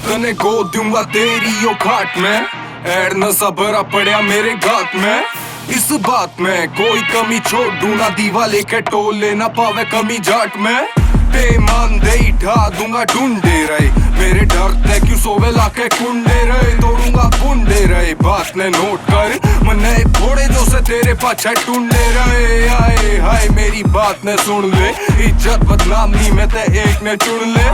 तने गो दूंगा तेरी यो घाट में, ऐड नशा भरा पड़ा मेरे घाट में। इस बात में कोई कमी छोड़ दूं ना, दीवा लेके टोल लेना पावे कमी जाट में। बेमान दे ढा दूंगा ढूंढे रहे, मेरे डरते क्यों सोवे लाके कुंडे रहे। तोड़ूंगा कुंडे रहे, बात ने नोट कर, मने थोड़े जो से तेरे पाछे टूंडे रहे। आए हाय मेरी बात ने सुन ले, इज्जत बदनामी में ते एक ने चुन ले।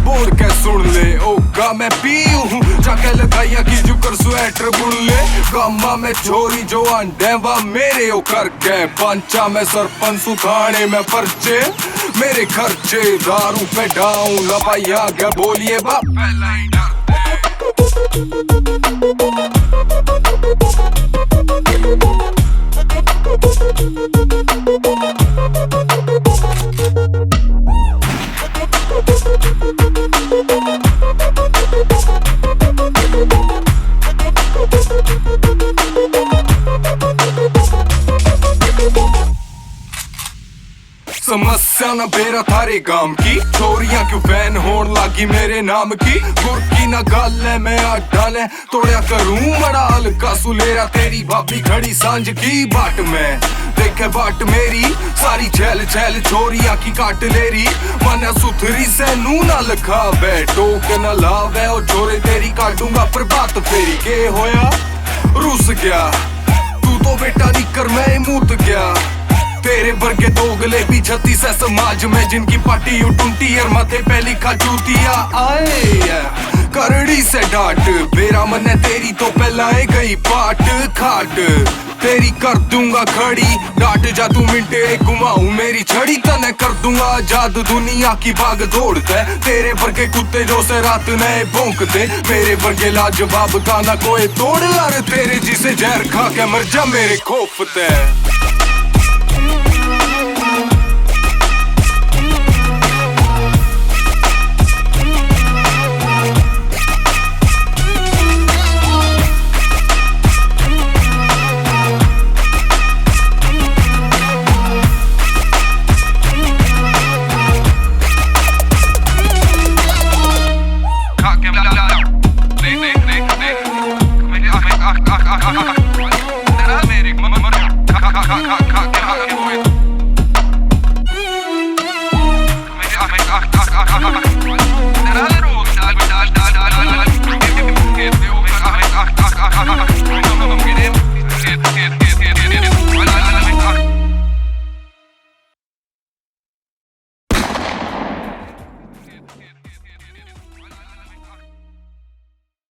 बोल के सुन ले, ओ गा मैं पीऊ हूँ, जाके लगाइया की जुकर स्वेटर बुन ले। गामा में चोरी जो अंडे वा मेरे ओ करके, पंचा में सरपंच सुखाने में पर्चे मेरे खर्चे। दारू पे डाउन लपाइया क्या बोलिए बाप पहला ही समस्या न बेरा थारे गांव की, चोरियां क्यों फैन होन लागी मेरे नाम की। गुरकी न गल है मैं अड्डा ने तोड़िया करूं बड़ा हल्का सुलेरा। तेरी भाभी खड़ी सांझ की बाट में, देखे बाट मेरी सारी छैल छैल चोरियां की काट लेरी। मन सुथरी से नू ना लखा बैठो के न लावे, ओ चोरे तेरी काटूंगा पर बात फेरी। के होया रूस गया तू तो बेटा निकर मैं मूत गया। तेरे वर्गे दोगले भी 36 है समाज में, जिनकी पार्टी उठूंटी और माथे पे लिखा चूतिया। आए करड़ी से डांट बेरा मने तेरी तो पहलाए गई पाट खाट। तेरी कर दूंगा खड़ी डांट जा तू मिनटे घुमाऊं मेरी छड़ी। तने कर दूंगा आजाद दुनिया की भाग दौड़ते, तेरे वर्गे कुत्ते जो से रात नए भौंकते। मेरे वर्गे लाजवाब का ना कोई तोड़, यार तेरे जिसे जहर खा के मर जा मेरे खौफ ते।